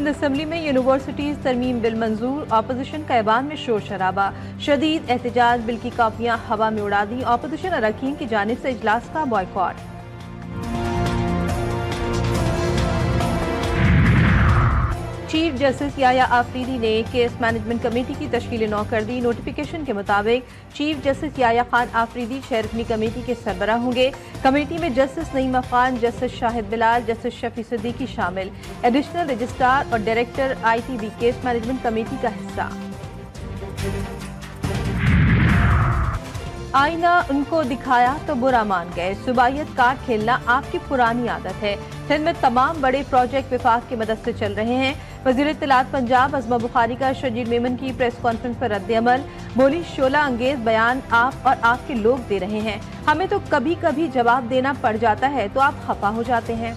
Sindh assembly में universities तरमीम bill मंजूर, ऑपोजिशन का ऐवान में शोर शराबा, शदीद एहतजाज, बिल की कॉपियां हवा में उड़ा दी, ऑपोजिशन अरकान की जानिब से इजलास का बॉयकॉट। चीफ जस्टिस याया आफरीदी ने केस मैनेजमेंट कमेटी की तश्कील नौ कर दी। नोटिफिकेशन के मुताबिक चीफ जस्टिस याया खान आफरीदी शेरफनी कमेटी के सरबराह होंगे। कमेटी में justice Naeem Afghan, justice Shahid Bilal, justice Shafi Siddiqui शामिल। एडिशनल रजिस्ट्रार और director ITB case management committee का हिस्सा। आईना उनको दिखाया तो बुरा मान गए, सुबाइयत कार्ड खेलना आपकी पुरानी आदत है। सिंध में तमाम बड़े प्रोजेक्ट विफाक की मदद से चल रहे हैं। वज़ीर इत्तलात पंजाब अज़मा बुखारी का शजीर मेमन की प्रेस कॉन्फ्रेंस पर रद्द-ए-अमल, बोली शोला अंगेज बयान आप और आपके लोग दे रहे हैं, हमें तो कभी कभी जवाब देना पड़ जाता है तो आप खफा हो जाते हैं।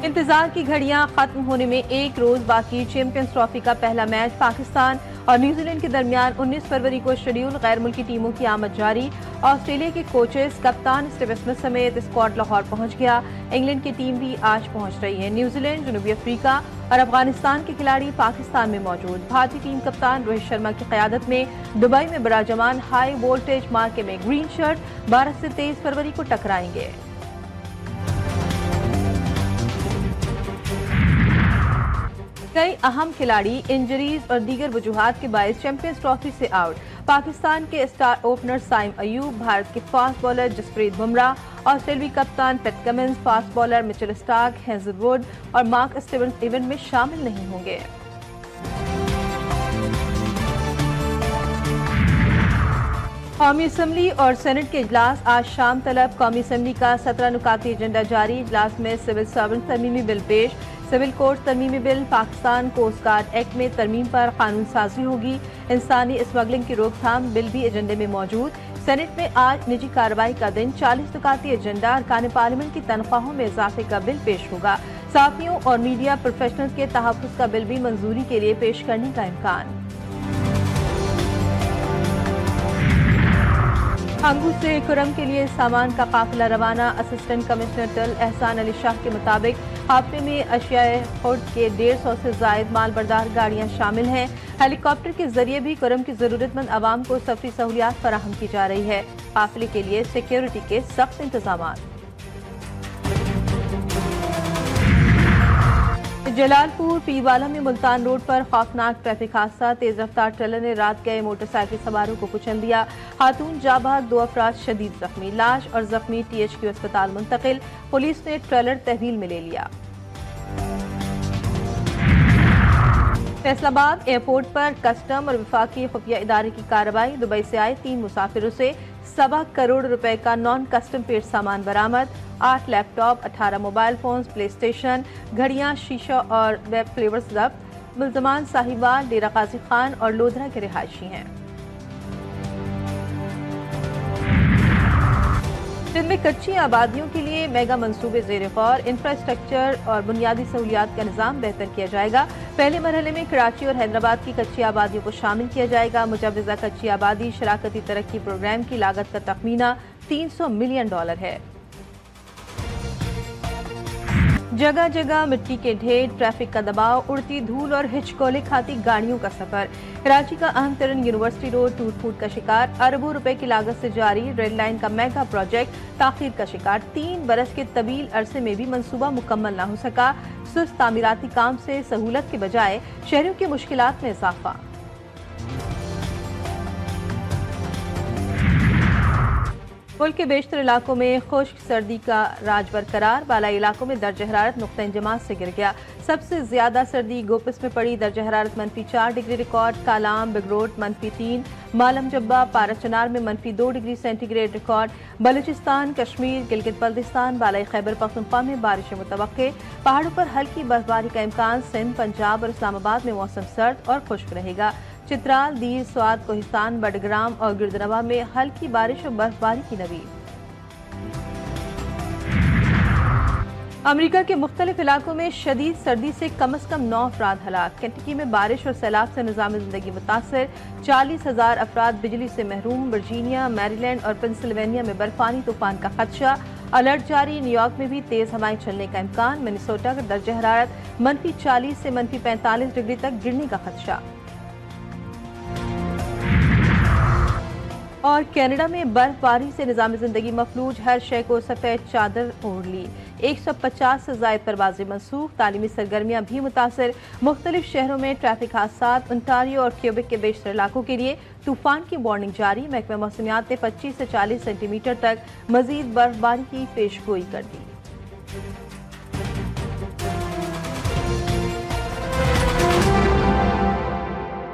इंतजार की घड़ियां खत्म होने में एक रोज बाकी। चैंपियंस ट्रॉफी का पहला मैच पाकिस्तान और न्यूजीलैंड के दरमियान 19 फरवरी को शेड्यूल। गैर मुल्की टीमों की आमद जारी। ऑस्ट्रेलिया के कोचेस कप्तान स्टीव स्मिथ समेत स्क्वाड लाहौर पहुंच गया। इंग्लैंड की टीम भी आज पहुंच रही है। न्यूजीलैंड, जनूबी अफ्रीका और अफगानिस्तान के खिलाड़ी पाकिस्तान में मौजूद। भारतीय टीम कप्तान रोहित शर्मा की क़यादत में दुबई में बराजमान हाई वोल्टेज मार्के में ग्रीन शर्ट 12 से 23 फरवरी को टकराएंगे। कई अहम खिलाड़ी इंजरीज और दीगर वजूहात के बायस चैंपियंस ट्रॉफी से आउट। पाकिस्तान के स्टार ओपनर साइम अयूब, भारत के फास्ट बॉलर जसप्रीत बुमराह, ऑस्ट्रेलियाई कप्तान PAT Cummins, fast bowler Mitchell Starc, Hazlewood और मार्क स्टीवंस इवेंट में शामिल नहीं होंगे। कौमी असम्बली और सेनेट के इजलास आज शाम तलब। कौमी असम्बली का 17 नुकाती एजेंडा जारी। इजलास में सिविल सर्वेंट तरमीमी बिल पेश, सिविल कोर्ट तरमीमी bill, Pakistan coast guard act में तरमीम पर कानून साजी होगी, इंसानी स्मगलिंग की रोकथाम बिल भी एजेंडे में मौजूद। सेनेट में आज निजी कार्रवाई का दिन। 40 नुकाती एजेंडा, अरकान पार्लियामेंट की तनख्वाहों में इजाफे का बिल पेश होगा। सहाफियों और मीडिया प्रोफेशनल्स के तहफ़्फ़ुज़ का बिल भी मंजूरी के लिए पेश करने का इम्कान। अंगू से कुरम के लिए सामान का काफिला रवाना। असिस्टेंट कमिश्नर टल एहसान अली शाह के मुताबिक हाफले में अशियाए खुर्द के 150 से जायद माल बरदार गाड़ियां शामिल हैं। हेलीकॉप्टर के जरिए भी कुरम की जरूरतमंद आवाम को सफरी सहूलियात फराहम की जा रही है। काफिले के लिए सिक्योरिटी के सख्त इंतजाम। जलालपुर पीवाला में मुल्तान रोड पर खौफनाक ट्रैफिक हादसा। तेज रफ्तार ट्रेलर ने रात गए मोटरसाइकिल सवारों को कुचल दिया। खातून जाँ भाग, 2 अफराद शदीद जख्मी। लाश और जख्मी THQ अस्पताल मुंतकिल। पुलिस ने ट्रेलर तहवील में ले लिया। फैसलाबाद एयरपोर्ट पर कस्टम और विफाकी खुफिया इदारे की कार्रवाई। दुबई से आए 3 मुसाफिरों से 1.25 करोड़ रुपए का नॉन कस्टम पेड सामान बरामद। 8 laptop, 18 mobile phone, play station, घड़ियां, शीशा और वेब फ्लेवर्स जब्त। मुल्जमान साहिवाल, डेरा गाजी खान और लोधरा के रिहायशी हैं। सिंध में कच्ची आबादियों के लिए मेगा मंसूबे ज़ेर गौर। इंफ्रास्ट्रक्चर और बुनियादी सहूलियात का निज़ाम बेहतर किया जाएगा। पहले मरहले में कराची और हैदराबाद की कच्ची आबादियों को शामिल किया जाएगा। मुजव्वज़ा कच्ची आबादी शराकती तरक्की प्रोग्राम की लागत का तखमीना $300 मिलियन है। जगह जगह मिट्टी के ढेर, ट्रैफिक का दबाव, उड़ती धूल और हिचकोले खाती गाड़ियों का सफर। कराची का अहम तरीन यूनिवर्सिटी रोड टूट फूट का शिकार। अरबों रुपए की लागत से जारी रेड लाइन का मेगा प्रोजेक्ट ताखीर का शिकार। 3 बरस के तवील अरसे में भी मंसूबा मुकम्मल न हो सका। सुस्त तामीराती काम से सहूलत के बजाय शहरियों की मुश्किलात में इजाफा। मुल्क के बेशतर इलाकों में खुश्क सर्दी का राज बरकरार। बालाई इलाकों में दर्ज हरारत नुक्ता इंजमात से गिर गया। सबसे ज्यादा सर्दी गोपिस में पड़ी। दर्ज हरारत -4 डिग्री रिकॉर्ड। कालाम, बिगरोट -3, मालम जब्बा, पाराचनार में -2 degree centigrade record. Balochistan, Kashmir, Gilgit Baltistan, बालाई खैबर पख्तूनख्वा में बारिश मुतवक्के। पहाड़ों पर हल्की बर्फबारी का इम्कान। सिंध, पंजाब और इस्लामाबाद में मौसम सर्द और खुश्क रहेगा। चित्राल, दीर, स्वात, कोहिस्तान, बडग्राम और गिरदनवा में हल्की बारिश और बर्फबारी की नवीद। अमेरिका के मुख्तलिफ इलाकों में शदीद सर्दी से कम 9 अफराद हलाक। केंटकी में बारिश और सैलाब से निज़ाम ज़िंदगी मुतासर। 40,000 अफराद बिजली से महरूम। वर्जीनिया, मैरीलैंड और पेंसिल्वेनिया में बर्फानी तूफान का खदशा। अलर्ट जारी, न्यूयॉर्क में भी तेज हवाएं चलने का इम्कान। मिनेसोटा का दर्जा हरारत -40 से -45 डिग्री तक गिरने का खदशा। और कनाडा में बर्फबारी से निजाम जिंदगी मफलूज, हर शय को सफेद चादर ओढ़ ली। 150 से ज्यादा परवाजें मनसूख, तालीमी सरगर्मियां भी मुतासर। मुख्तलिफ शहरों में ट्रैफिक हादसा। ओंटारियो और क्यूबेक के बेशतर इलाकों के लिए तूफान की वार्निंग जारी। महकमा मौसमियात ने 25 से 40 सेंटीमीटर तक मजीद बर्फबारी की पेशगोई कर दी।